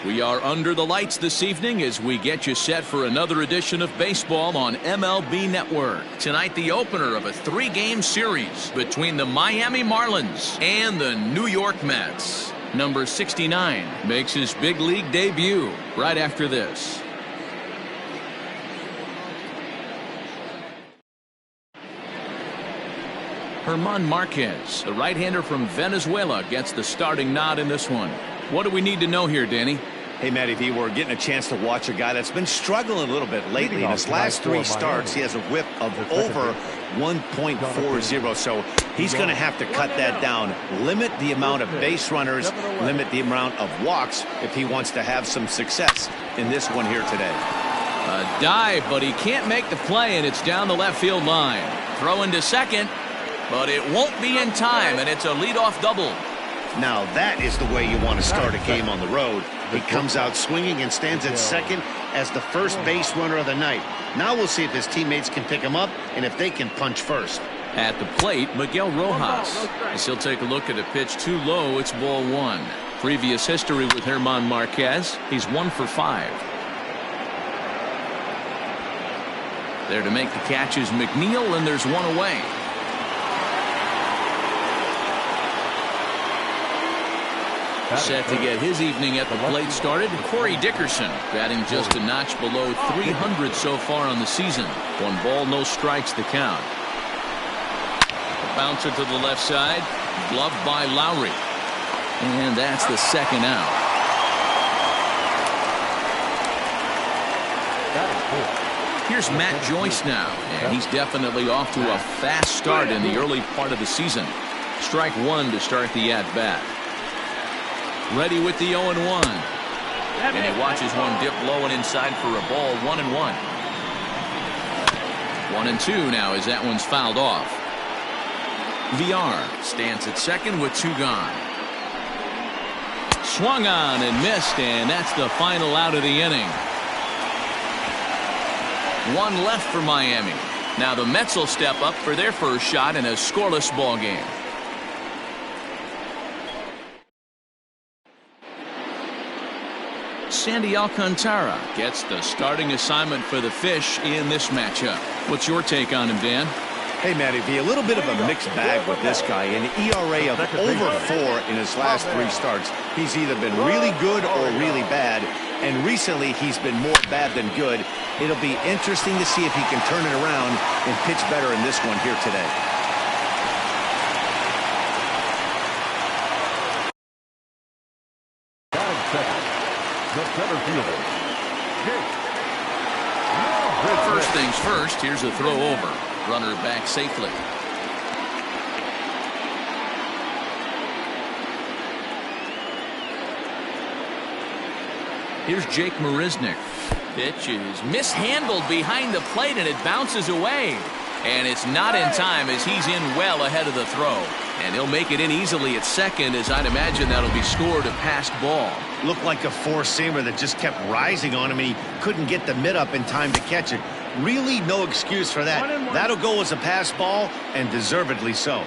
We are under the lights this evening as we get you set for another edition of baseball on MLB Network. Tonight, the opener of a 3-game series between the Miami Marlins and the New York Mets. Number 69 makes his big league debut right after this. German Marquez, the right-hander from Venezuela, gets the starting nod in this one. What do we need to know here, Danny? Hey, Matty V, we're getting a chance to watch a guy that's been struggling a little bit lately. In his last 3 starts, he has a whip of over 1.40, so he's going to have to cut that down, limit the amount of base runners, limit the amount of walks if he wants to have some success in this one here today. A dive, but he can't make the play, and it's down the left field line. Throw into second, but it won't be in time, and it's a leadoff double. Now that is the way you want to start a game on the road. He comes out swinging and stands at second as the first base runner of the night. Now we'll see if his teammates can pick him up and if they can punch first. At the plate, Miguel Rojas. As he'll take a look at a pitch too low, it's ball 1. Previous history with German Marquez, he's 1 for 5. There to make the catch is McNeil, and there's one away. Set to get his evening at the plate started, Corey Dickerson, batting just a notch below 300 so far on the season. 1 ball, no strikes the count. Bouncer to the left side, gloved by Lowry. And that's the second out. Here's Matt Joyce now, and he's definitely off to a fast start in the early part of the season. Strike 1 to start the at-bat. Ready with the 0-1. And he watches one dip low and inside for a ball. 1-1. 1-2 now as that one's fouled off. VR stands at second with 2 gone. Swung on and missed, and that's the final out of the inning. 1 left for Miami. Now the Mets will step up for their first shot in a scoreless ball game. Sandy Alcantara gets the starting assignment for the Fish in this matchup. What's your take on him, Dan? Hey, Matty V, a little bit of a mixed bag with this guy. An ERA of over 4 in his last 3 starts. He's either been really good or really bad, and recently he's been more bad than good. It'll be interesting to see if he can turn it around and pitch better in this one here today. First things first, here's a throw over. Runner back safely. Here's Jake Marisnick. Pitch is mishandled behind the plate, and it bounces away. And it's not in time as he's in well ahead of the throw. And he'll make it in easily at second, as I'd imagine that'll be scored a passed ball. Looked like a four-seamer that just kept rising on him, and he couldn't get the mid up in time to catch it. Really no excuse for that. That'll go as a pass ball, and deservedly so.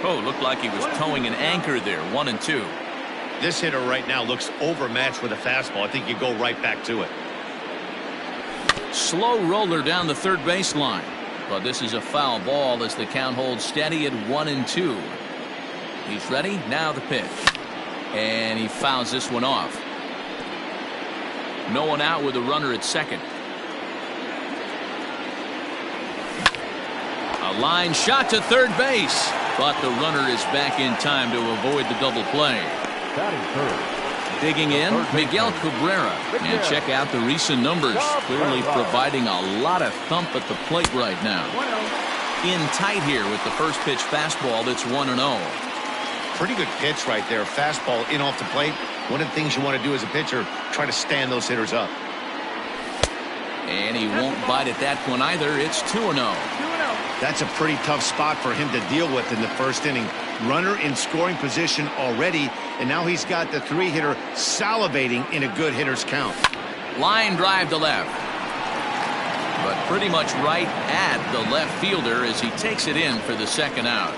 Oh, looked like he was towing an anchor there. 1-2. This hitter right now looks overmatched with a fastball. I think you go right back to it. Slow roller down the third baseline, but this is a foul ball as the count holds steady at 1-2. He's ready. Now the pitch, and he fouls this one off. No one out with a runner at second. A line shot to third base, but the runner is back in time to avoid the double play. Digging in, Miguel Cabrera. And check out the recent numbers. Clearly providing a lot of thump at the plate right now. In tight here with the first pitch fastball that's 1-0. Pretty good pitch right there. Fastball in off the plate. One of the things you want to do as a pitcher, try to stand those hitters up. And he won't bite at that one either. It's 2-0. That's a pretty tough spot for him to deal with in the first inning. Runner in scoring position already, and now he's got the 3-hitter salivating in a good hitter's count. Line drive to left, but pretty much right at the left fielder as he takes it in for the second out.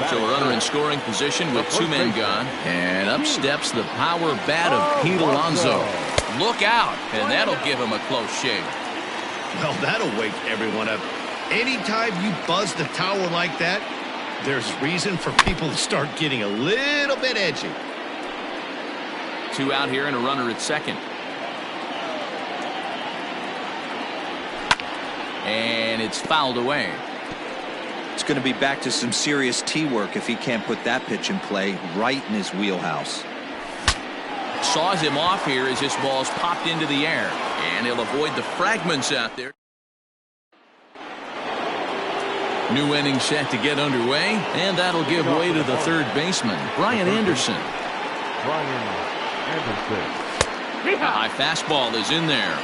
So a runner in scoring position with 2 men gone. And up steps the power bat of Pete Alonso. Look out, and that'll give him a close shave. Well, that'll wake everyone up. Anytime you buzz the tower like that, there's reason for people to start getting a little bit edgy. 2 out here and a runner at second. And it's fouled away. It's going to be back to some serious tee work if he can't put that pitch in play right in his wheelhouse. Saws him off here as this ball's popped into the air. And he'll avoid the fragments out there. New inning set to get underway, and that'll give way to the third baseman, Brian Anderson. A high fastball is in there.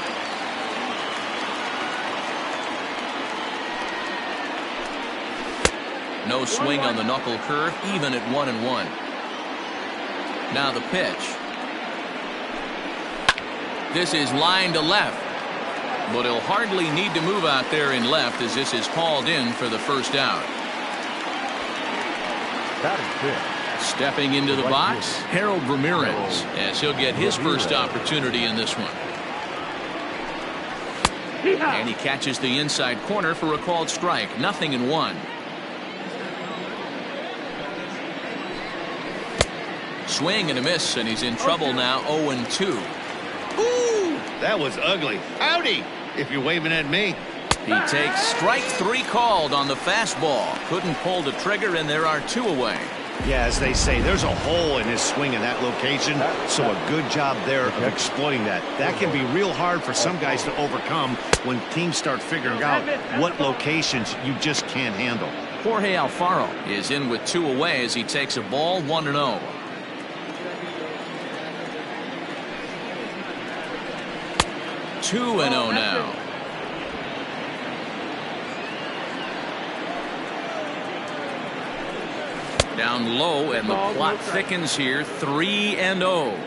No swing on the knuckle curve, even at 1-1. Now the pitch. This is line to left. But he'll hardly need to move out there in left as this is hauled in for the first out. Stepping into the box, Harold Ramirez, as he'll get his first opportunity in this one. And he catches the inside corner for a called strike. 0-1. Swing and a miss, and he's in trouble now. 0-2. Ooh, that was ugly. Howdy, if you're waving at me. He takes strike 3 called on the fastball. Couldn't pull the trigger, and there are 2 away. Yeah, as they say, there's a hole in his swing in that location, so a good job there of exploiting that. That can be real hard for some guys to overcome when teams start figuring out what locations you just can't handle. Jorge Alfaro is in with 2 away as he takes a ball. 1-0. Two and 0 now. Down low, and the plot thickens here. 3-0.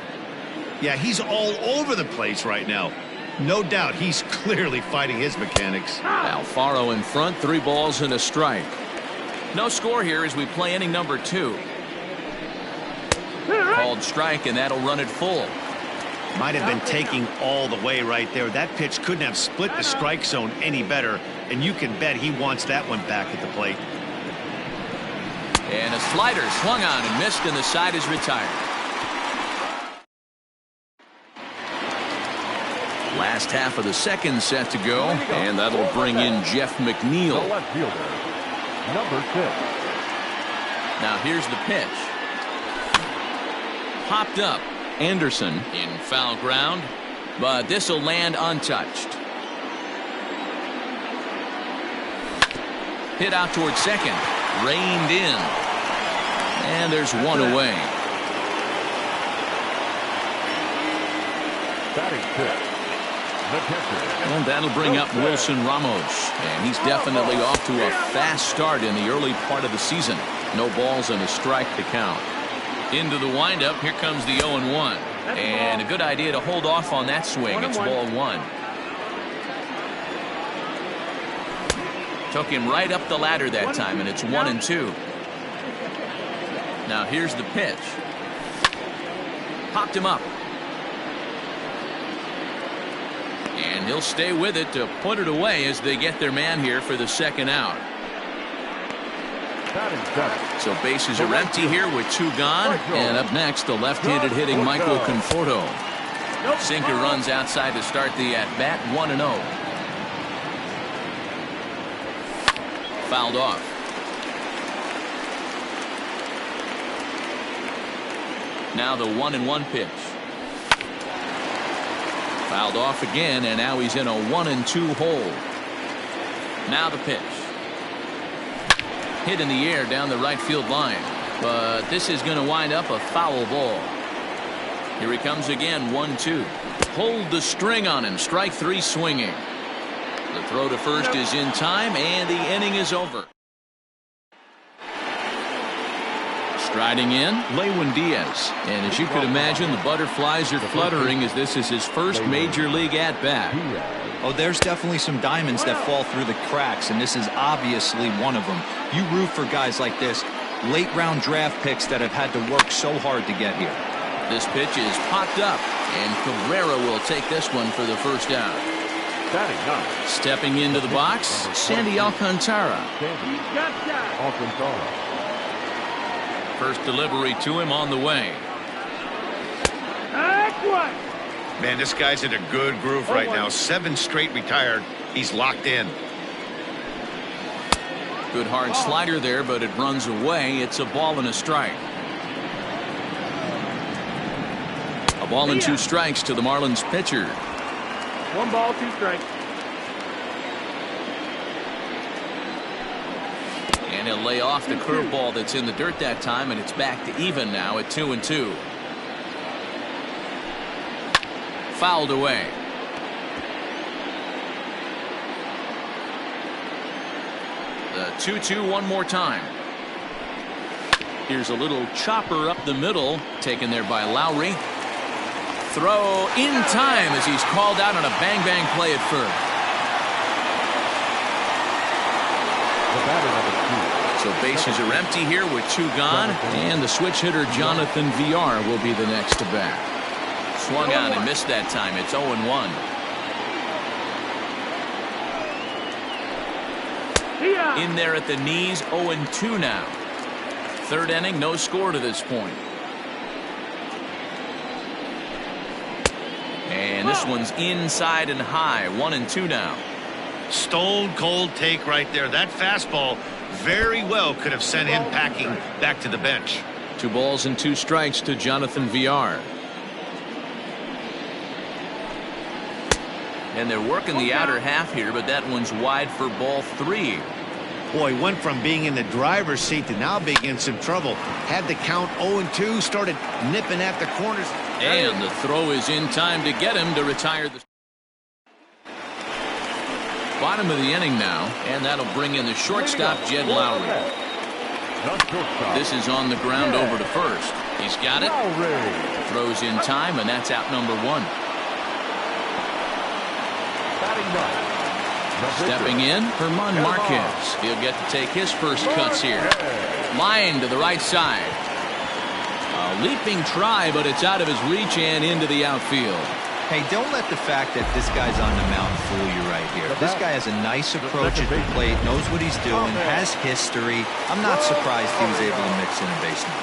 Yeah, he's all over the place right now. No doubt he's clearly fighting his mechanics. Alfaro in front, 3 balls and a strike. No score here as we play inning number 2. Called strike, and that'll run it full. Might have been taking all the way right there. That pitch couldn't have split the strike zone any better, and you can bet he wants that one back at the plate. And a slider swung on and missed, and the side is retired. Last half of the second set to go, and that'll bring in Jeff McNeil. The left fielder, number 6. Now here's the pitch. Popped up. Anderson in foul ground, but this will land untouched. Hit out towards second. Reined in. And there's 1 away. Batting 5th, the pitcher. And that'll bring up Wilson Ramos. And he's definitely off to a fast start in the early part of the season. No balls and a strike to count. Into the windup, here comes the 0-1. And a good idea to hold off on that swing. It's ball 1. Took him right up the ladder that time, and it's 1-2. Now here's the pitch. Popped him up. And he'll stay with it to put it away as they get their man here for the second out. So bases are empty here with 2 gone. And up next, the left-handed hitting Michael Conforto. Sinker runs outside to start the at-bat. 1-0. Fouled off. Now the 1-1 pitch. Fouled off again, and now he's in a 1-2 hole. Now the pitch. Hit in the air down the right field line, but this is going to wind up a foul ball. Here he comes again. 1-2. Pulled the string on him. Strike 3 swinging. The throw to first is in time, and the inning is over. Striding in, Lewin Diaz. And as you could imagine, the butterflies are fluttering as this is his first major league at-bat. Oh, there's definitely some diamonds that fall through the cracks, and this is obviously one of them. You root for guys like this late-round draft picks that have had to work so hard to get here. This pitch is popped up, and Cabrera will take this one for the first down. Stepping into the box, Sandy Alcantara. First delivery to him on the way. Man, this guy's in a good groove right now. 7 straight retired. He's locked in. Good hard slider there, but it runs away. It's a ball and a strike. A ball and 2 strikes to the Marlins pitcher. 1 ball, 2 strikes. And he'll lay off the curveball that's in the dirt that time, and it's back to even now at 2-2. Fouled away. The 2-2 one more time. Here's a little chopper up the middle, taken there by Lowry. Throw in time as he's called out on a bang-bang play at first. So bases are empty here with 2 gone, and the switch hitter Jonathan Villar will be the next to bat. Swung on and missed that time. It's 0-1. In there at the knees, 0-2 now. 3rd inning, no score to this point. And this one's inside and high, 1-2 now. Stone cold take right there. That fastball very well could have sent him packing back to the bench. 2 balls and 2 strikes to Jonathan Villar. And they're working the outer half here, but that one's wide for ball 3. Boy, went from being in the driver's seat to now being in some trouble. Had the count 0-2, started nipping at the corners. And the throw is in time to get him to retire the bottom of the inning now, and that'll bring in the shortstop Jed Lowry. This is on the ground over to first. He's got it. Throws in time, and that's out number 1. Stepping in, Herman Marquez. He'll get to take his first cuts here. Line to the right side. A leaping try, but it's out of his reach and into the outfield. Hey, don't let the fact that this guy's on the mound fool you right here. This guy has a nice approach at the plate, knows what he's doing, has history. I'm not surprised he was able to mix in a base now.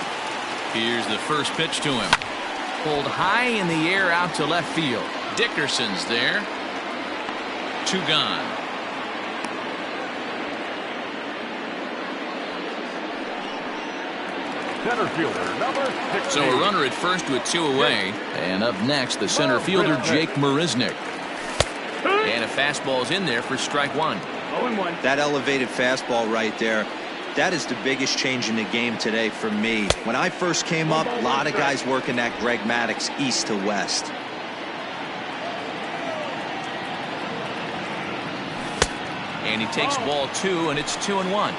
Here's the first pitch to him. Pulled high in the air out to left field. Dickerson's there. 2 gone. Center fielder, number 16. So a runner at first with 2 away. And up next, the center fielder, Jake Marisnick. And a fastball's in there for strike 1. 0-1. That elevated fastball right there, that is the biggest change in the game today for me. When I first came up, a lot of guys working that Greg Maddux east to west. And he takes ball 2, and it's 2-1.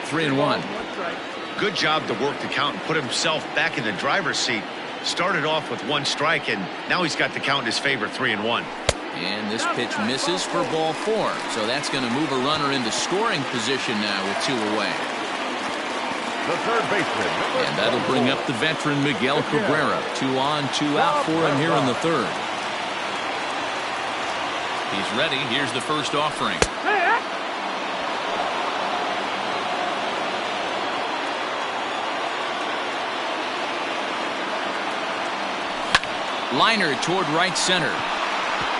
Three and 1. Good job to work the count and put himself back in the driver's seat. Started off with 1 strike, and now he's got the count in his favor, 3-1. And this pitch misses for ball 4. So that's going to move a runner into scoring position now with 2 away. The third baseman. And that'll bring up the veteran Miguel Cabrera. 2 on, 2 out for him here in the 3rd. He's ready. Here's the first offering. Liner toward right center.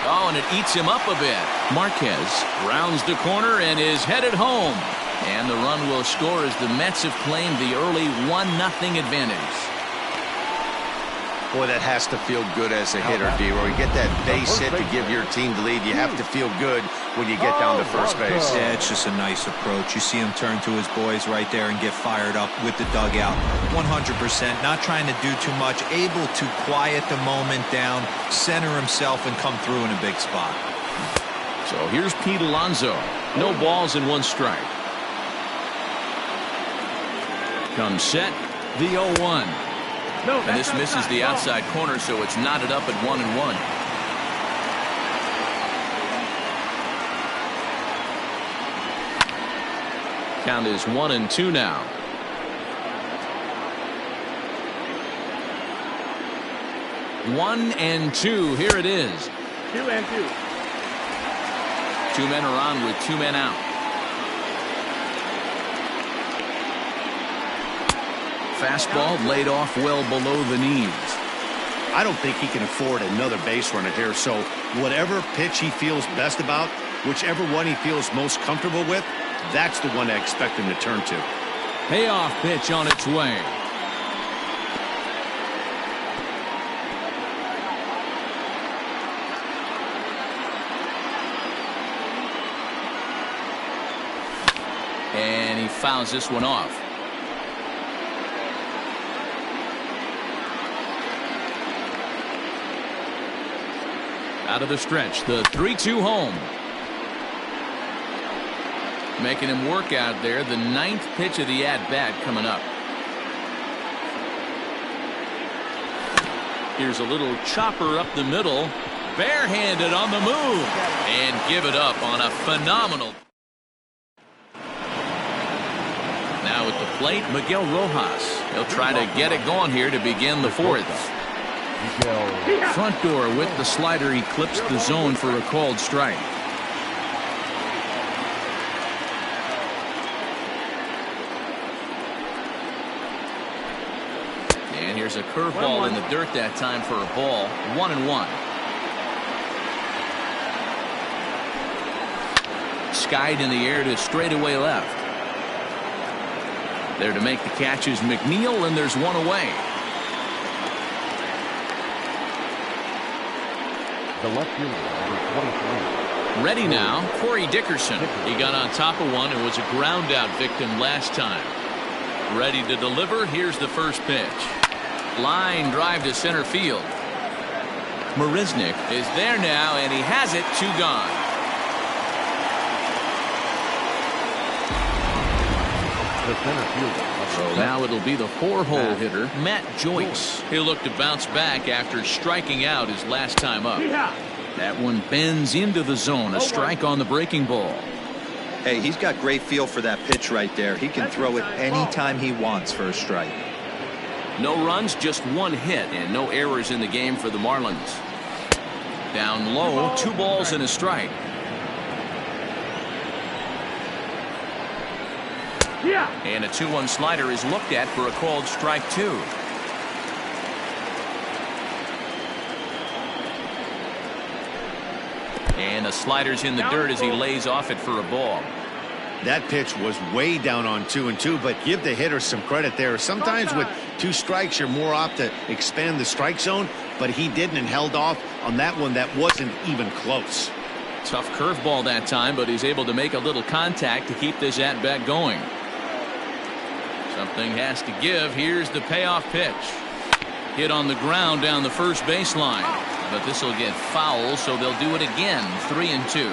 Oh, and it eats him up a bit. Marquez rounds the corner and is headed home. And the run will score as the Mets have claimed the early 1-0 advantage. Boy, that has to feel good as a hitter, D-Roy. You get that base hit to give your team the lead. You have to feel good when you get down to first base. Yeah, it's just a nice approach. You see him turn to his boys right there and get fired up with the dugout. 100%, not trying to do too much, able to quiet the moment down, center himself, and come through in a big spot. So here's Pete Alonso. No balls and 1 strike. Comes set, the 0-1. And this misses the outside corner, so it's knotted up at 1-1. Count is 1-2 now. 1-2. Here it is. 2-2. 2 men are on with 2 men out. Fastball laid off well below the knees. I don't think he can afford another base runner here, so whatever pitch he feels best about, whichever one he feels most comfortable with, that's the one I expect him to turn to. Payoff pitch on its way. And he fouls this one off. Out of the stretch, the 3-2 home. Making him work out there. The 9th pitch of the at-bat coming up. Here's a little chopper up the middle. Barehanded on the move. And give it up on a phenomenal. Now at the plate, Miguel Rojas. He'll try to get it going here to begin the 4th. Front door with the slider. He clips the zone for a called strike. And here's a curveball in the dirt that time for a ball. 1-1. Skied in the air to straightaway left. There to make the catch is McNeil, and there's one away. The left fielder, number 23. Ready now, Corey Dickerson. He got on top of one and was a ground out victim last time. Ready to deliver. Here's the first pitch. Line drive to center field. Marisnick is there now, and he has it. 2 gone. The center fielder. So now it'll be the 4-hole hitter, Matt Joyce. He'll look to bounce back after striking out his last time up. That one bends into the zone. A strike on the breaking ball. Hey, he's got great feel for that pitch right there. He can throw it anytime he wants for a strike. No runs, just 1 hit, and no errors in the game for the Marlins. Down low, 2 balls and a strike. And a 2-1 slider is looked at for a called strike 2. And the slider's in the dirt as he lays off it for a ball. That pitch was way down on 2-2, but give the hitter some credit there. Sometimes with 2 strikes, you're more apt to expand the strike zone, but he didn't and held off on that one that wasn't even close. Tough curveball that time, but he's able to make a little contact to keep this at-bat going. Something has to give. Here's the payoff pitch. Hit on the ground down the first baseline. But this will get foul, so they'll do it again. 3-2.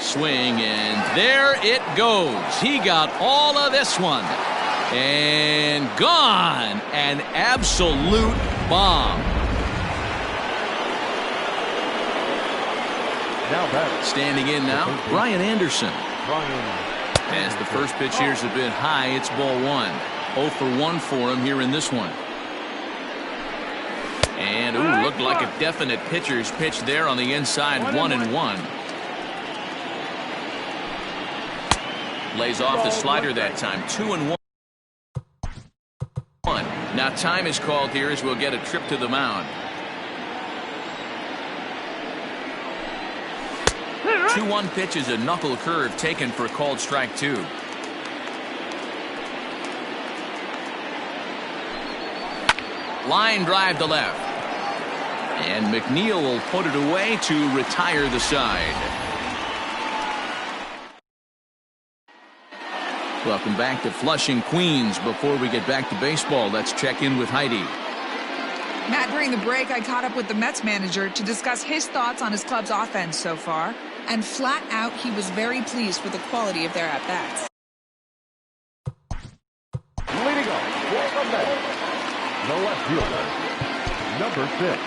Swing, and there it goes. He got all of this one. And gone. An absolute bomb. Now batting. Standing in now, Brian Anderson. As the first pitch here's a bit high, it's ball 1. 0 for 1 for him here in this one. And looked like a definite pitcher's pitch there on the inside. 1-1. Lays off the slider that time. 2-1. Now time is called here as we'll get a trip to the mound. 2-1 pitch is a knuckle curve taken for called strike 2. Line drive to left. And McNeil will put it away to retire the side. Welcome back to Flushing, Queens. Before we get back to baseball, let's check in with Heidi. Matt, during the break, I caught up with the Mets manager to discuss his thoughts on his club's offense so far. And flat out, he was very pleased with the quality of their at-bats. Leading off for the Mets, the left fielder, number 6.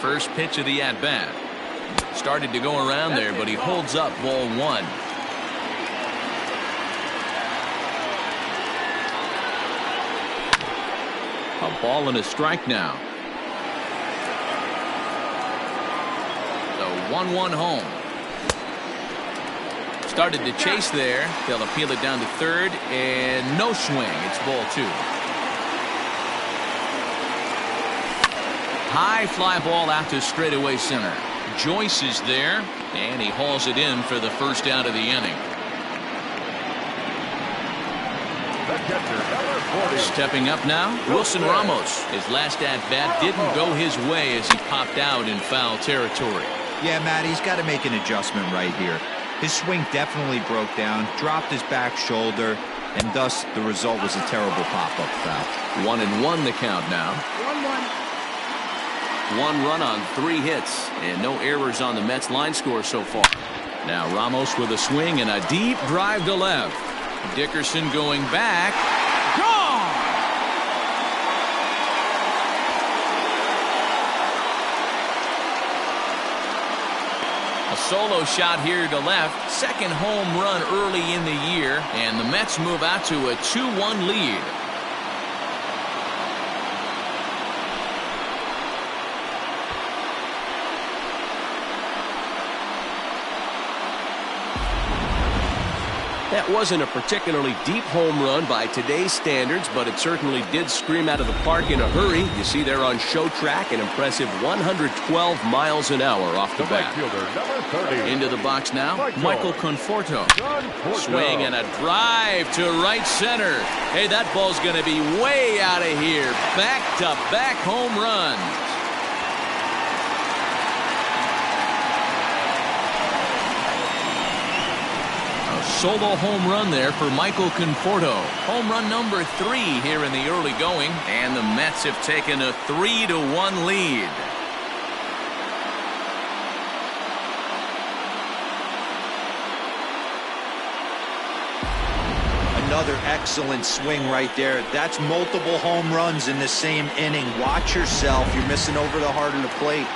First pitch of the at-bat. Started to go around there, but he holds up ball one. A ball and a strike now. The 1-1 home. Started to chase there. They'll appeal it down to third, and no swing. It's ball two. High fly ball out to straightaway center. Joyce is there, and he hauls it in for the first out of the inning. Stepping up now, Wilson Ramos. His last at-bat didn't go his way as he popped out in foul territory. Yeah, Matt, he's got to make an adjustment right here. His swing definitely broke down, dropped his back shoulder, and thus the result was a terrible pop-up foul. 1-1 the count now. 1 run on 3 hits, and no errors on the Mets line score so far. Now Ramos with a swing and a deep drive to left. Dickerson going back. Gone! A solo shot here to left. Second home run early in the year, and the Mets move out to a 2-1 lead. That wasn't a particularly deep home run by today's standards, but it certainly did scream out of the park in a hurry. You see there on show track an impressive 112 miles an hour off the bat. Into the box now, Michael Conforto. Swing and a drive to right center. Hey, that ball's going to be way out of here. Back-to-back home runs. Solo home run there for Michael Conforto. Home run number 3 here in the early going, and the Mets have taken a 3-1 lead. Another excellent swing right there. That's multiple home runs in the same inning. Watch yourself. You're missing over the heart of the plate.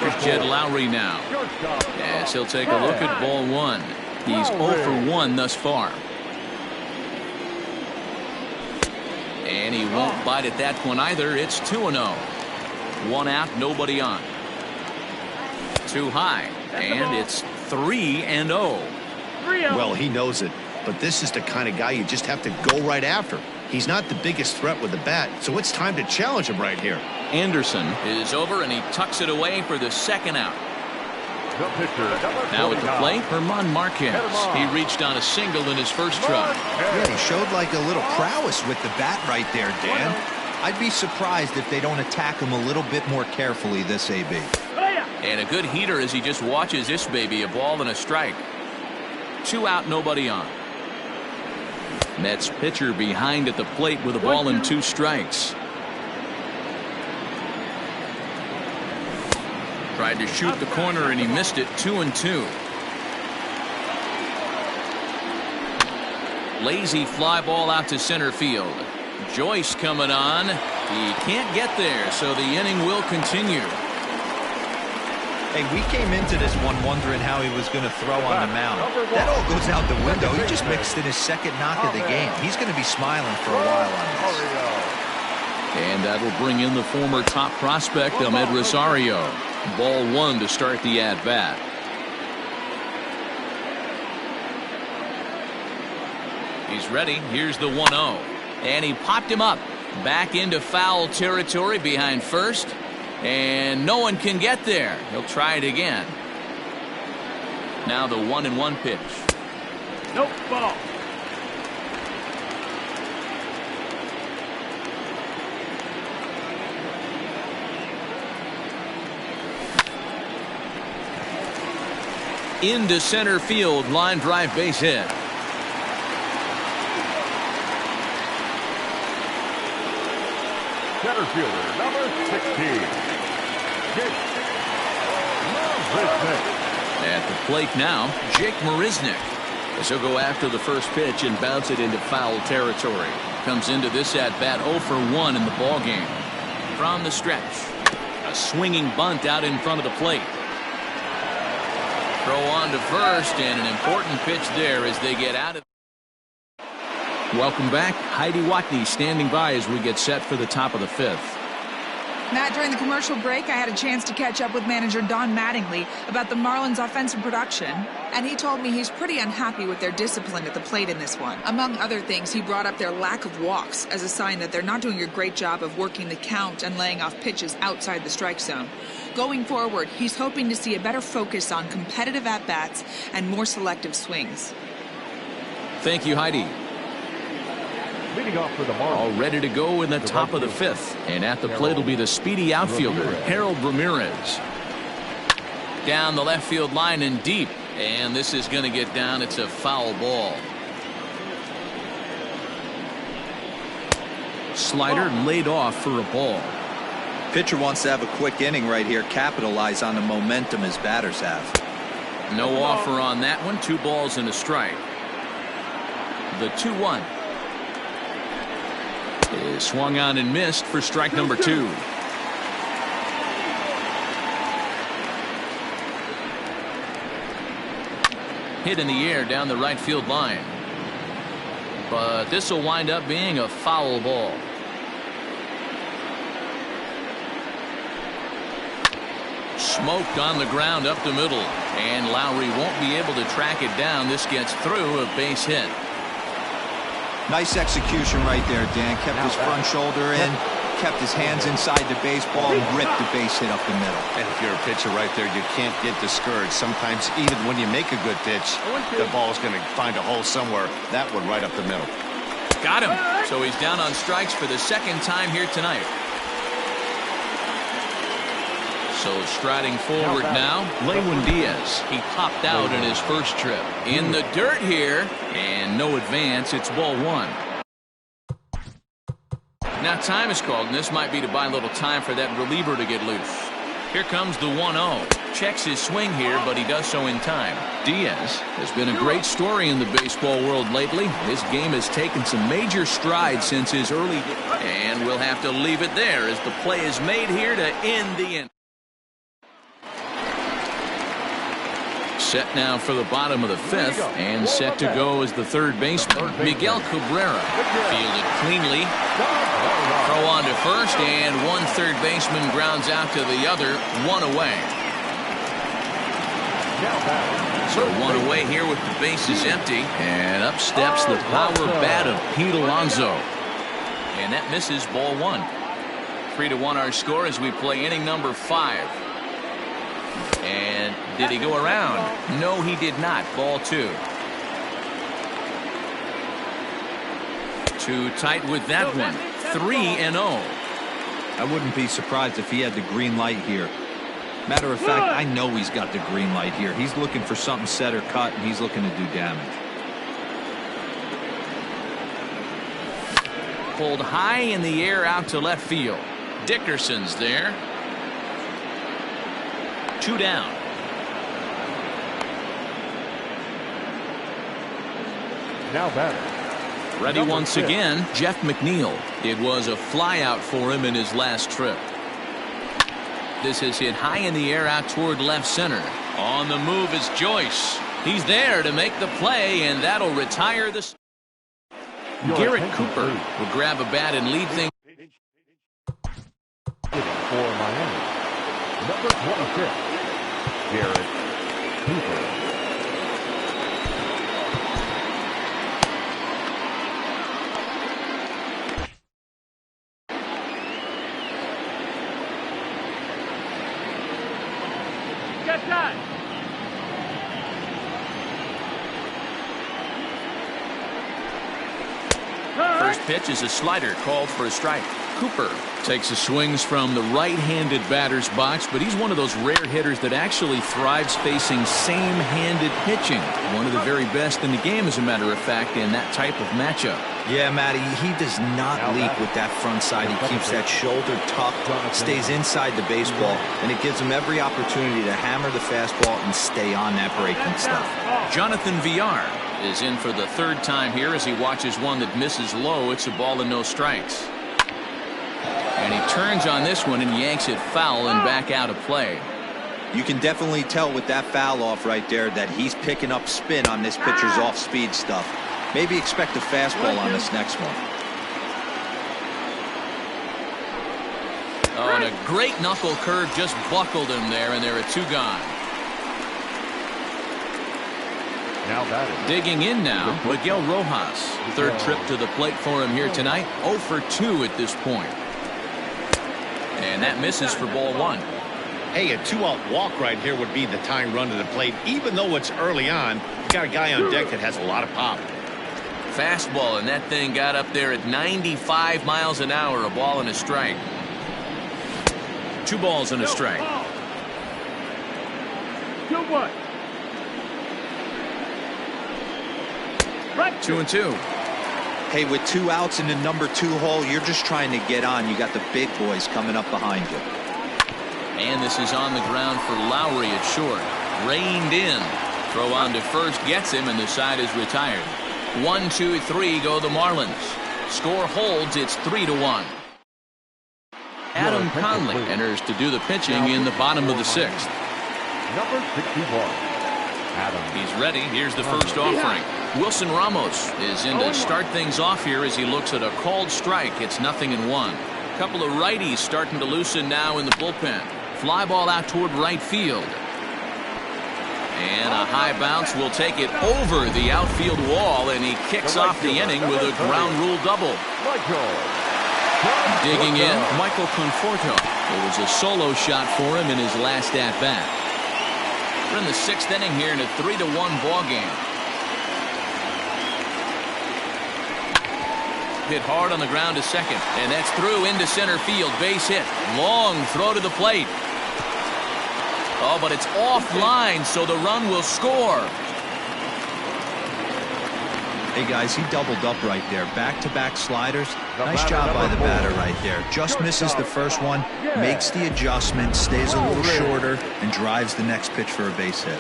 Here's Jed Lowry now, as he'll take a look at ball 1. He's 0 for 1 thus far. And he won't bite at that one either. It's 2-0. 1 out, nobody on. Too high, and it's 3-0. Well, he knows it, but this is the kind of guy you just have to go right after. He's not the biggest threat with the bat, so it's time to challenge him right here. Anderson is over, and he tucks it away for the second out. Now at the plate, Herman Marquez. He reached on a single in his first try. Yeah, he showed like a little prowess with the bat right there, Dan. I'd be surprised if they don't attack him a little bit more carefully this AB. And a good heater as he just watches this baby, a ball and a strike. 2 out, nobody on. Mets pitcher behind at the plate with a ball and 2 strikes. Tried to shoot the corner and he missed it. 2-2. Lazy fly ball out to center field. Joyce coming on. He can't get there, so the inning will continue. Hey, we came into this one wondering how he was going to throw on the mound. That all goes out the window. He just mixed in his second knock of the game. He's going to be smiling for a while on this. And that'll bring in the former top prospect, Ahmed Rosario. Ball 1 to start the at-bat. He's ready. Here's the 1-0. And he popped him up. Back into foul territory behind first. And no one can get there. He'll try it again. Now the 1-1 pitch. Nope, ball. Into center field, line drive, base hit. Center fielder, number 16. At the plate now, Jake Marisnick. As he'll go after the first pitch and bounce it into foul territory. Comes into this at-bat 0 for 1 in the ballgame. from the stretch. A swinging bunt out in front of the plate. Throw on to first, and an important pitch there as they get out of. Welcome back. Heidi Watney standing by as we get set for the top of the fifth. Matt, during the commercial break, I had a chance to catch up with manager Don Mattingly about the Marlins' offensive production, and he told me he's pretty unhappy with their discipline at the plate in this one. Among other things, he brought up their lack of walks as a sign that they're not doing a great job of working the count and laying off pitches outside the strike zone. Going forward, he's hoping to see a better focus on competitive at-bats and more selective swings. Thank you, Heidi. Leading off for the Marlins. All ready to go in the top of the fifth. And at the plate will be the speedy outfielder, Harold Ramirez. Down the left field line and deep. And this is going to get down. It's a foul ball. Slider laid off for a ball. Pitcher wants to have a quick inning right here, capitalize on the momentum his batters have. No offer on that one. 2 balls and a strike. The 2-1 is swung on and missed for strike number 2. Hit in the air down the right field line. But this will wind up being a foul ball. Smoked on the ground up the middle. And Lowry won't be able to track it down. This gets through, a base hit. Nice execution right there, Dan. Kept his front shoulder in, kept his hands inside the baseball, and ripped the base hit up the middle. And if you're a pitcher right there, you can't get discouraged. Sometimes even when you make a good pitch, the ball's going to find a hole somewhere. That one right up the middle. Got him. So he's down on strikes for the second time here tonight. So striding forward now, Lewin Diaz. He popped out in his first trip. In the dirt here, and no advance. It's ball 1. Now time is called, and this might be to buy a little time for that reliever to get loose. Here comes the 1-0. Checks his swing here, but he does so in time. Diaz has been a great story in the baseball world lately. His game has taken some major strides since his early days. And we'll have to leave it there as the play is made here to end the inning. Set now for the bottom of the fifth, and set to go as the third baseman, Miguel Cabrera. Fielded cleanly. Throw on to first, and one third baseman grounds out to the other, 1 away. So 1 away here with the bases empty, and up steps the power bat of Pete Alonso. And that misses, ball 1. 3-1 our score as we play inning number 5. And did he go around? No, he did not. Ball 2. Too tight with that one. 3-0. I wouldn't be surprised if he had the green light here. Matter of fact, I know he's got the green light here. He's looking for something set or cut, and he's looking to do damage. Pulled high in the air out to left field. Dickerson's there. 2 down. Now batter. Ready once again, Jeff McNeil. It was a flyout for him in his last trip. This is hit high in the air out toward left center. On the move is Joyce. He's there to make the play, and that'll retire the. Garrett Cooper will grab a bat and lead things. For Miami, number 26, Garrett Cooper. Get that! First pitch is a slider called for a strike. Cooper takes his swings from the right-handed batter's box, but he's one of those rare hitters that actually thrives facing same-handed pitching. One of the very best in the game, as a matter of fact, in that type of matchup. Yeah, Matty, he does not leap with that front side. He keeps that shoulder tucked, stays inside the baseball, and it gives him every opportunity to hammer the fastball and stay on that breaking stuff. Jonathan Villar is in for the third time here as he watches one that misses low. It's a ball and no strikes. And he turns on this one and yanks it foul and back out of play. You can definitely tell with that foul off right there that he's picking up spin on this pitcher's off-speed stuff. Maybe expect a fastball on this next one. Oh, and a great knuckle curve just buckled him there, and there are 2 gone. Now batting. Digging in now, Miguel Rojas. Third trip to the plate for him here tonight. 0 for 2 at this point. And that misses for ball 1. Hey, a 2-out walk right here would be the tying run to the plate. Even though it's early on, you got a guy on deck that has a lot of pop. Fastball, and that thing got up there at 95 miles an hour. A ball and a strike. 2 balls and a strike. 2-1. 2-2. Hey, with 2 outs in the number 2 hole, you're just trying to get on. You got the big boys coming up behind you. And this is on the ground for Lowry at short. Reined in. Throw on to first gets him, and the side is retired. 1-2-3 go the Marlins. Score holds. It's 3-1. Adam Conley enters to do the pitching in the bottom of the 6th. Number 61. Adam. He's ready. Here's the first offering. Wilson Ramos is in to start things off here as he looks at a called strike. It's 0-1. Couple of righties starting to loosen now in the bullpen. Fly ball out toward right field. And a high bounce will take it over the outfield wall, and he kicks off the inning with a ground rule double. Digging in, Michael Conforto. It was a solo shot for him in his last at-bat. We're in the 6th inning here in a 3-1 ball game. Hit hard on the ground to second, and that's through into center field. Base hit. Long throw to the plate. Oh, but it's offline, so the run will score. Hey, guys, he doubled up right there. Back-to-back sliders. Nice job by the batter right there. Just misses the first one, makes the adjustment, stays a little shorter, and drives the next pitch for a base hit.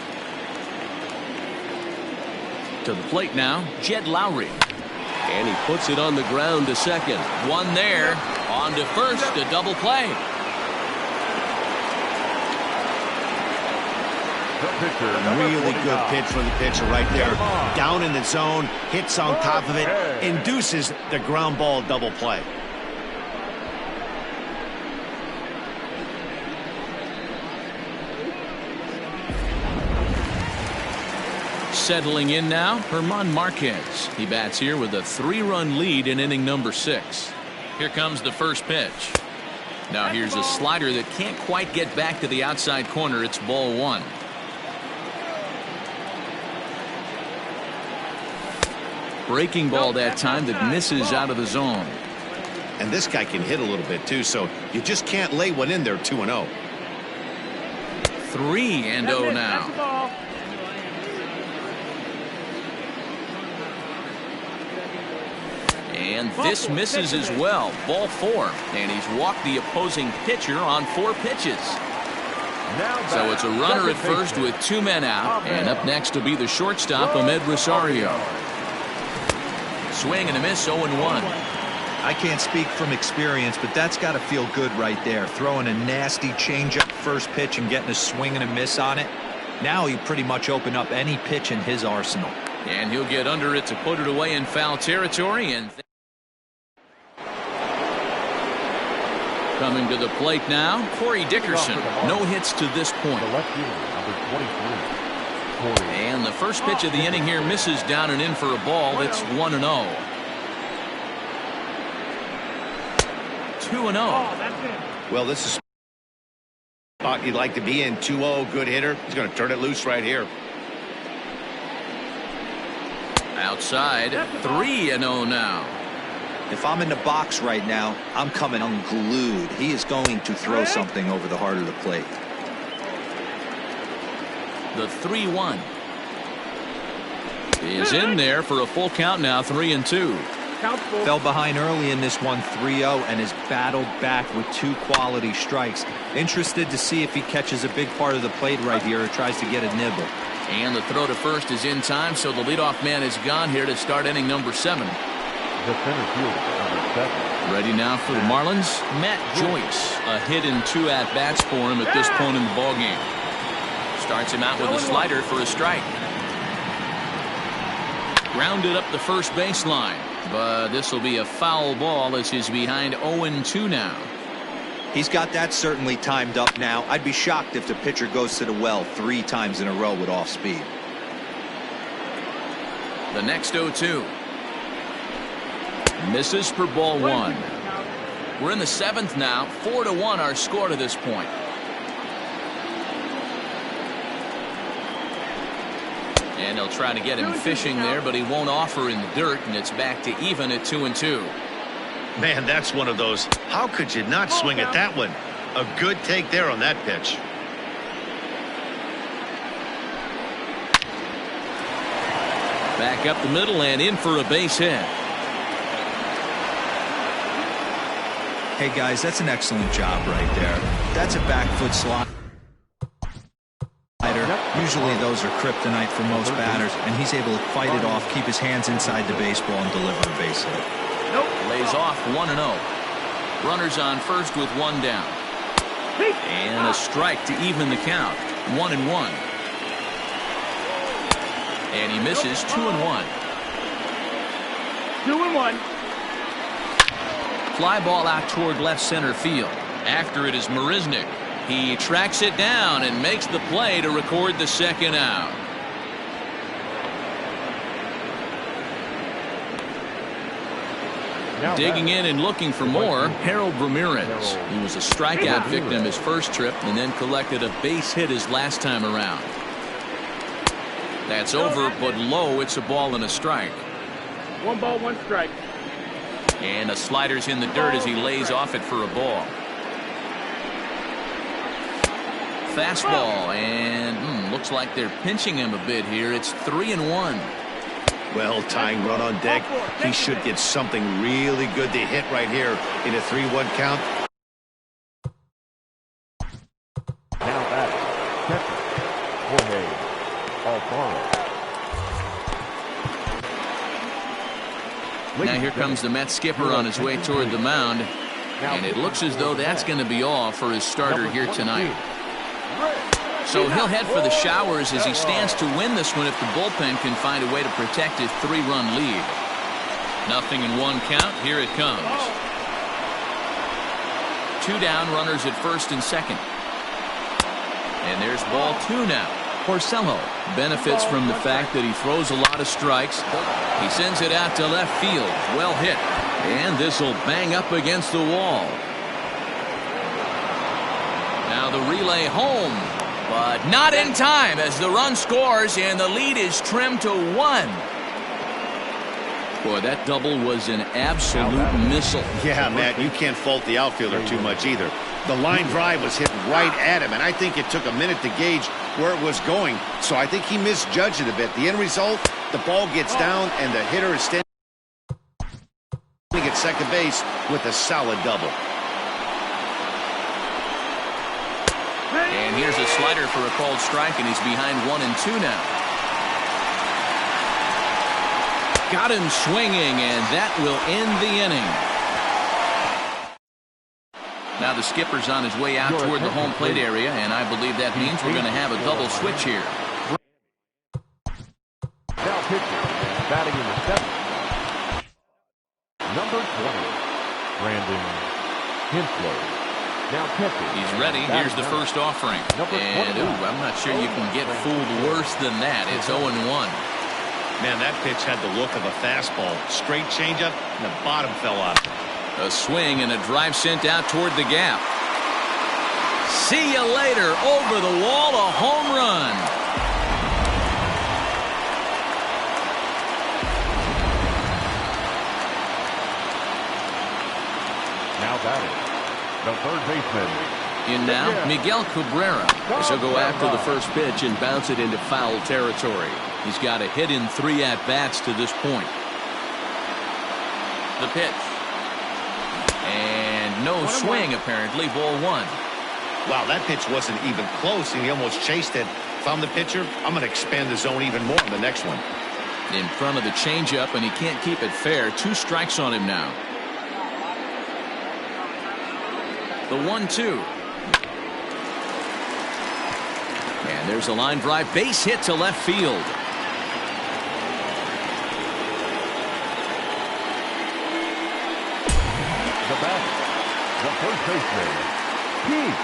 To the plate now, Jed Lowry. And he puts it on the ground to second. One there. On to first, a double play. Really good pitch from the pitcher right there. Down in the zone, hits on top of it, induces the ground ball double play. Settling in now, German Marquez. He bats here with a 3-run lead in inning number 6. Here comes the first pitch. Now here's a slider that can't quite get back to the outside corner. It's ball 1. Breaking ball that time that misses out of the zone. And this guy can hit a little bit too, so you just can't lay one in there 2-0. 3-0 now. And this misses as well. Ball 4. And he's walked the opposing pitcher on 4 pitches. So it's a runner at first with 2 men out. And up next will be the shortstop, Ahmed Rosario. Swing and a miss, 0-1. I can't speak from experience, but that's got to feel good right there. Throwing a nasty changeup first pitch and getting a swing and a miss on it. Now he pretty much opened up any pitch in his arsenal. And he'll get under it to put it away in foul territory. And coming to the plate now, Corey Dickerson. No hits to this point. And the first pitch of the inning here misses down and in for a ball. It's 1-0. 2-0. Well, this is a spot you'd like to be in. 2-0, good hitter. He's going to turn it loose right here. Outside, 3-0 now. If I'm in the box right now, I'm coming unglued. He is going to throw something over the heart of the plate. The 3-1 is in there for a full count now. 3-2. Fell behind early in this one, 3-0, and has battled back with 2 quality strikes. Interested to see if he catches a big part of the plate right here or tries to get a nibble. And the throw to first is in time, so the leadoff man is gone here to start inning number 7. The center fielder, number 7. Ready now for the Marlins, Matt Joyce. A hit in 2 at-bats for him at this point in the ballgame. Starts him out with a slider for a strike. Grounded up the first baseline, but this will be a foul ball as he's behind 0-2 now. He's got that certainly timed up now. I'd be shocked if the pitcher goes to the well 3 times in a row with off speed. The next 0-2. Misses for ball 1. We're in the 7th now. 4-1 our score to this point. And he'll try to get him fishing there, but he won't offer in the dirt, and it's back to even at 2-2. Man, that's one of those. How could you not swing at that one? A good take there on that pitch. Back up the middle and in for a base hit. Hey guys, that's an excellent job right there. That's a back foot slider. Usually those are kryptonite for most batters, and he's able to fight it off, keep his hands inside the baseball, and deliver a base hit. Lays off 1-0. Runners on first with 1 down. And a strike to even the count. 1-1. And he misses 2-1. 2-1. Fly ball out toward left center field. After it is Marisnick. He tracks it down and makes the play to record the second out. Digging in and looking for more, Harold Ramirez. He was a strikeout victim his first trip and then collected a base hit his last time around. That's over, but low. It's a ball and a strike. 1 ball, 1 strike. And a slider's in the dirt as he lays off it for a ball. Fastball, and looks like they're pinching him a bit here. It's 3-1. Well, tying run on deck. He should get something really good to hit right here in a 3-1 count. Now batting, catcher, Jorge Alfaro. Now here comes the Mets skipper on his way toward the mound. And it looks as though that's going to be all for his starter here tonight. So he'll head for the showers as he stands to win this one if the bullpen can find a way to protect his 3-run lead. 0-1 count. Here it comes. 2 down, runners at first and second. And there's ball 2 now. Porcello benefits from the fact that he throws a lot of strikes. He sends it out to left field. Well hit. And this will bang up against the wall. Now the relay home, but not in time as the run scores and the lead is trimmed to 1. Boy, that double was an absolute missile. Yeah, Matt, you can't fault the outfielder too much either. The line drive was hit right at him, and I think it took a minute to gauge where it was going, so I think he misjudged it a bit. The end result, the ball gets down, and the hitter is standing at second base with a solid double. And here's a slider for a called strike, and he's behind 1-2 now. Got him swinging, and that will end the inning. Now the skipper's on his way out toward the home plate area, and I believe that means we're going to have a double switch here. Now pitching, batting in the 7th. Number 20, Brandon Hinslow. Now catching. He's ready. Here's the first offering. And, I'm not sure you can get fooled worse than that. It's 0-1. Man, that pitch had the look of a fastball. Straight changeup, and the bottom fell off. A swing and a drive sent out toward the gap. See you later. Over the wall, a home run. Now batting, the third baseman. In now, Miguel Cabrera. As he'll go after the first pitch and bounce it into foul territory. He's got a hit in 3 at-bats to this point. The pitch. And no swing, apparently. Ball 1. Wow, that pitch wasn't even close, and he almost chased it. If I'm the pitcher, I'm going to expand the zone even more on the next one. In front of the changeup, and he can't keep it fair. 2 strikes on him now. The 1-2. And there's a line drive, base hit to left field. The batter, the first baseman, Pete.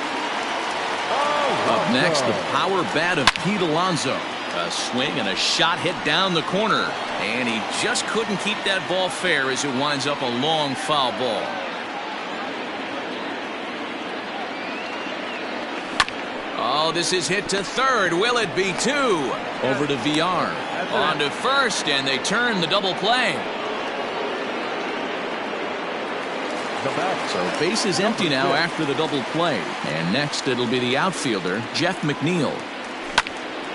Up next, the power bat of Pete Alonso. A swing and a shot hit down the corner. And he just couldn't keep that ball fair as it winds up a long foul ball. Oh, this is hit to third. Will it be 2? Over to VR. On to first, and they turn the double play. So base is empty now after the double play. And next it'll be the outfielder, Jeff McNeil.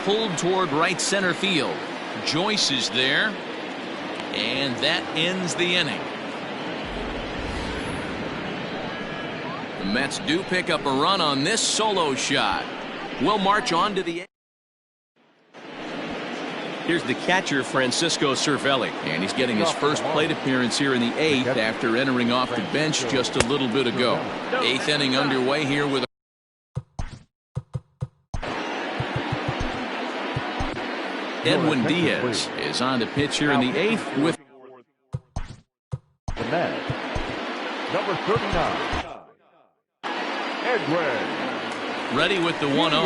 Pulled toward right center field. Joyce is there. And that ends the inning. The Mets do pick up a run on this solo shot. We'll march on to the. Here's the catcher, Francisco Cervelli. And he's getting his first plate appearance here in the 8th after entering off the bench just a little bit ago. 8th inning underway here with. Edwin Diaz is on the pitch here in the 8th with. The man, number 39, Edwin. Ready with the 1-0. No,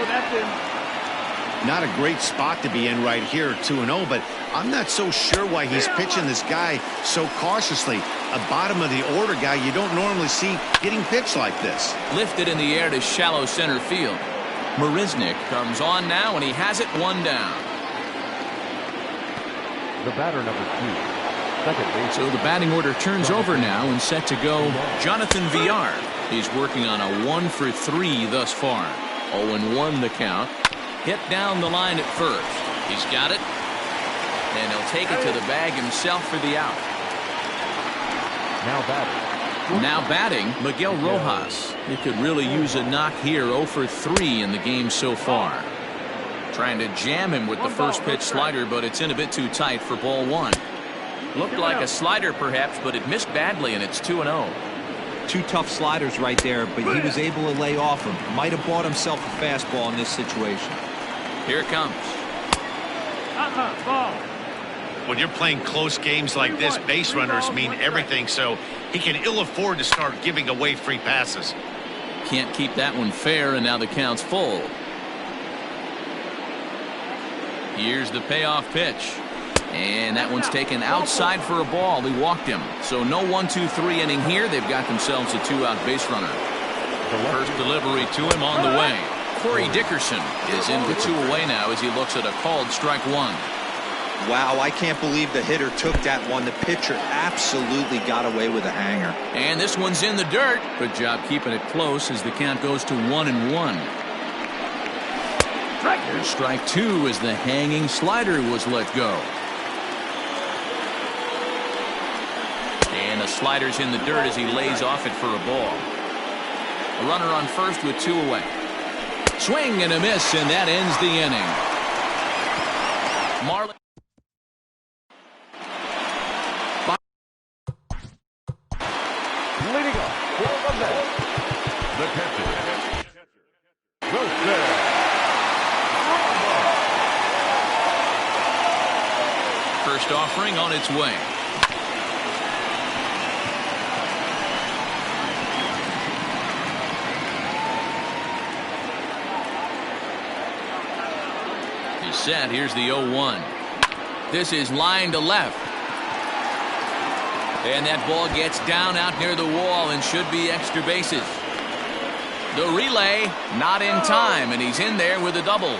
that's him. Not a great spot to be in right here, 2-0, but I'm not so sure why he's pitching this guy so cautiously. A bottom of the order guy you don't normally see getting pitched like this. Lifted in the air to shallow center field. Marisnick comes on now, and he has it 1 down. The batter, number 2, second base. So the batting order turns over now and set to go Jonathan Villar. He's working on a 1 for 3 thus far. 0-1 the count. Hit down the line at first. He's got it. And he'll take it to the bag himself for the out. Now batting, Miguel Rojas. He could really use a knock here. 0 for 3 in the game so far. Trying to jam him with the first pitch slider, but it's in a bit too tight for ball 1. Looked like a slider perhaps, but it missed badly, and it's 2-0. 2 tough sliders right there, but he was able to lay off him. Might have bought himself a fastball in this situation. Here it comes. Ball. When you're playing close games like this, base runners mean everything, so he can ill afford to start giving away free passes. Can't keep that one fair, and now the count's full. Here's the payoff pitch. And that one's taken outside for a ball. He walked him. So no 1-2-3 inning here. They've got themselves a 2-out base runner. First delivery to him on the way. Corey Dickerson is in with 2 away now as he looks at a called strike 1. Wow, I can't believe the hitter took that one. The pitcher absolutely got away with a hanger. And this one's in the dirt. Good job keeping it close as the count goes to 1-1. Here's strike 2 as the hanging slider was let go. And the slider's in the dirt as he lays off it for a ball. A runner on first with 2 away. Swing and a miss, and that ends the inning. Marlin. Leading off for the Mets, the catcher, Jose Ramos. First offering on its way. He's set. Here's the 0-1. This is line to left. And that ball gets down out near the wall and should be extra bases. The relay not in time, and he's in there with a double.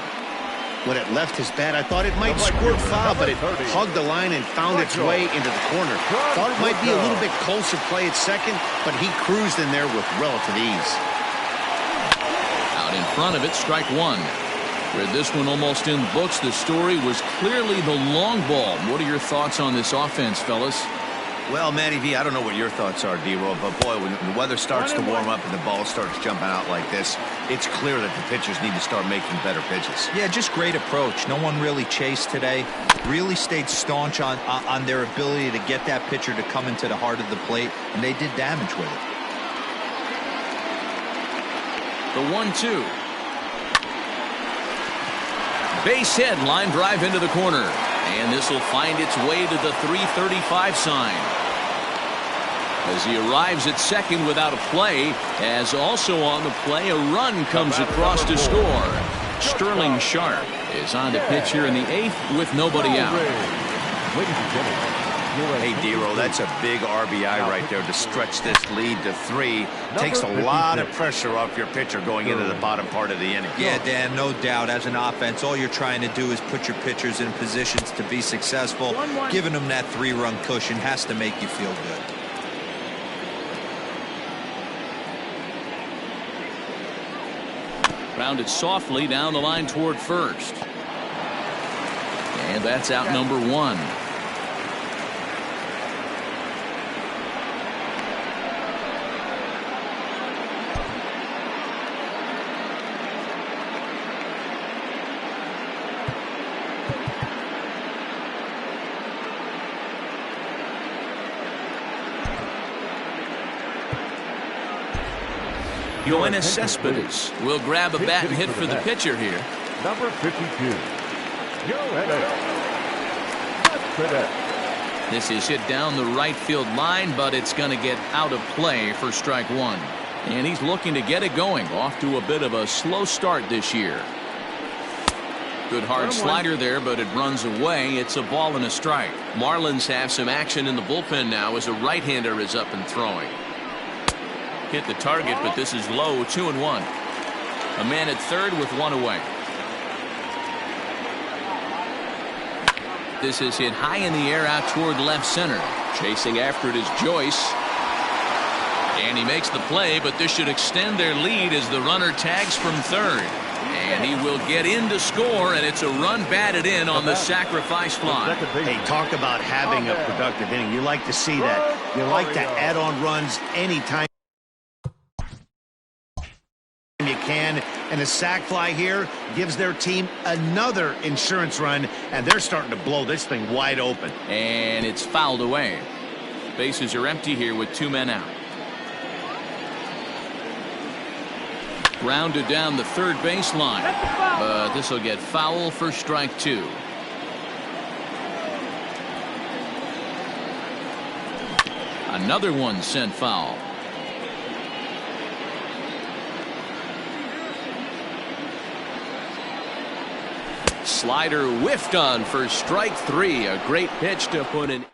When it left his bat, I thought it might squirt foul, but it hugged the line and found its way into the corner. Thought it might be a little bit closer play at second, but he cruised in there with relative ease. Out in front of it, strike 1. With this one almost in the books, the story was clearly the long ball. What are your thoughts on this offense, fellas? Well, Matty V, I don't know what your thoughts are, D-Roll, but boy, when the weather starts to warm up and the ball starts jumping out like this, It's clear that the pitchers need to start making better pitches. Yeah, just great approach. No one really chased today. Really stayed staunch on their ability to get that pitcher to come into the heart of the plate, and they did damage with it. The 1-2. Base hit, line drive into the corner. And this will find its way to the 335 sign. As he arrives at second without a play, as also on the play, a run comes across to score. Sterling Sharp is on the pitch here in the 8th with nobody out. Hey, Dero, that's a big RBI right there to stretch this lead to 3. Takes a lot of pressure off your pitcher going into the bottom part of the inning. Yeah, Dan, no doubt. As an offense, all you're trying to do is put your pitchers in positions to be successful. Giving them that 3-run cushion has to make you feel good. Grounded softly down the line toward first. And that's out number 1. Yoenis Cespedes will grab a bat and hit for the pitcher here. Number 52, Yoenis Cespedes. This is hit down the right field line, but it's going to get out of play for strike 1. And he's looking to get it going. Off to a bit of a slow start this year. Good hard slider there, but it runs away. It's a ball and a strike. Marlins have some action in the bullpen now as a right-hander is up and throwing. Hit the target, but this is low. 2-1. A man at third with 1 away. This is hit high in the air out toward left center. Chasing after it is Joyce. And he makes the play, but this should extend their lead as the runner tags from third. And he will get in to score, and it's a run batted in on the sacrifice fly. Hey, talk about having a productive inning. You like to see that. You like to add on runs anytime you can, and a sac fly here gives their team another insurance run, and they're starting to blow this thing wide open. And it's fouled away. Bases are empty here with 2 men out. Grounded down the third baseline, but this will get foul for strike 2. Another one sent foul. Slider whiffed on for strike 3. A great pitch to put in.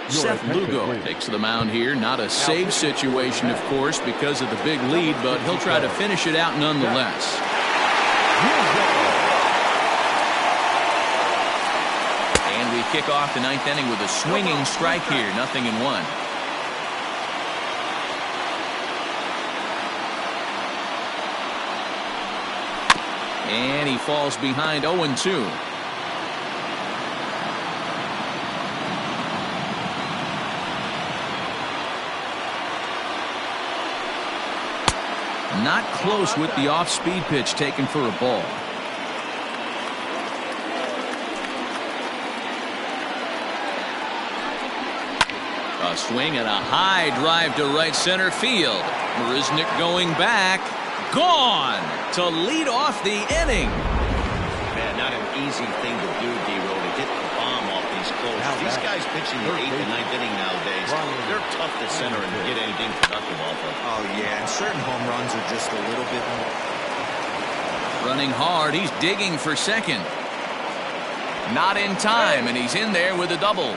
Seth Lugo takes the mound here. Not a save situation, of course, because of the big lead, but he'll try to finish it out nonetheless. And we kick off the 9th inning with a swinging strike here. 0-1. And he falls behind 0-2. Not close with the off-speed pitch taken for a ball. A swing and a high drive to right center field. Marisnick going back. Gone to lead off the inning. Man, not an easy thing to do, D-Roll, to get the bomb off these close. These guys pitching the 8th and 9th inning nowadays, they're tough to center and get anything productive off of. Oh, yeah, and certain home runs are just a little bit more. Running hard, he's digging for second. Not in time, and he's in there with a double.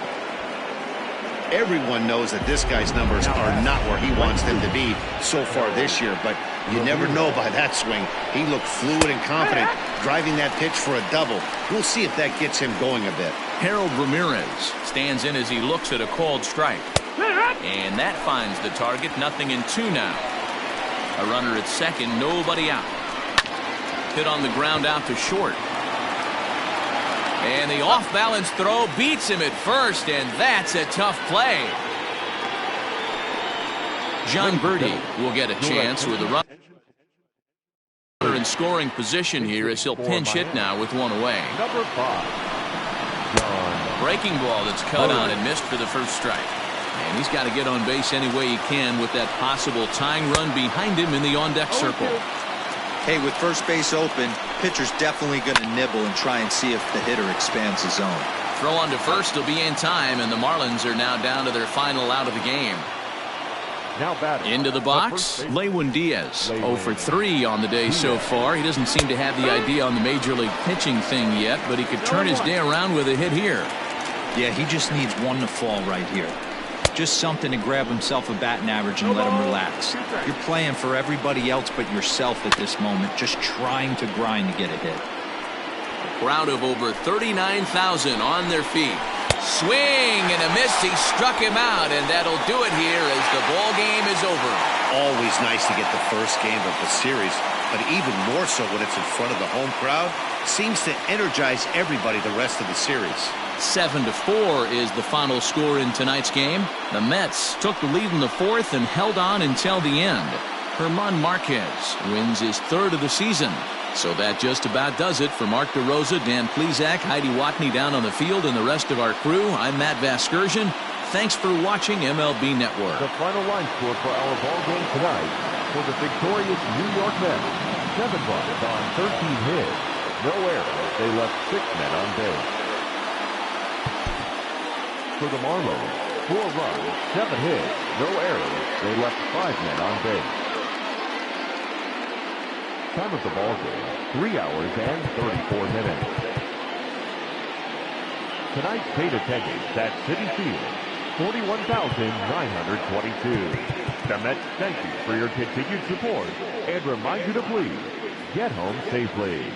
Everyone knows that this guy's numbers are not where he wants them to be so far this year, but you never know by that swing. He looked fluid and confident, driving that pitch for a double. We'll see if that gets him going a bit. Harold Ramirez stands in as he looks at a called strike. And that finds the target. 0-2 now. A runner at second, nobody out. Hit on the ground out to short. And the off-balance throw beats him at first, and that's a tough play. John Birdie will get a chance with a run in scoring position here as he'll pinch hit now with one away. Number 5. Breaking ball that's cut on and missed for the first strike. And he's got to get on base any way he can with that possible tying run behind him in the on-deck circle. Hey, with first base open, pitcher's definitely going to nibble and try and see if the hitter expands his zone. Throw on to first will be in time, and the Marlins are now down to their final out of the game. Now batting. Into the box, Lewin Diaz. 0 for 3 on the day so far. He doesn't seem to have the idea on the major league pitching thing yet, but he could turn his day around with a hit here. Yeah, he just needs one to fall right here. Just something to grab himself a batting average and let him relax. You're playing for everybody else but yourself at this moment, just trying to grind to get a hit. A crowd of over 39,000 on their feet. Swing and a miss. He struck him out, and that'll do it here as the ball game is over. Always nice to get the first game of the series, but even more so when it's in front of the home crowd. Seems to energize everybody the rest of the series. 7-4 is the final score in tonight's game. The Mets took the lead in the fourth and held on until the end. German Marquez wins his third of the season. So that just about does it for Mark DeRosa, Dan Plesac, Heidi Watney down on the field, and the rest of our crew. I'm Matt Vasgersian. Thanks for watching MLB Network. The final line score for our ball game tonight for the victorious New York Mets. 7 runs on 13 hits. No errors. They left 6 men on base. For the Marlins, 4 runs, 7 hits. No errors. They left 5 men on base. Time of the ball game, 3 hours and 34 minutes. Tonight's paid attendance at Citi Field, 41,922. The Mets thank you for your continued support and remind you to please get home safely.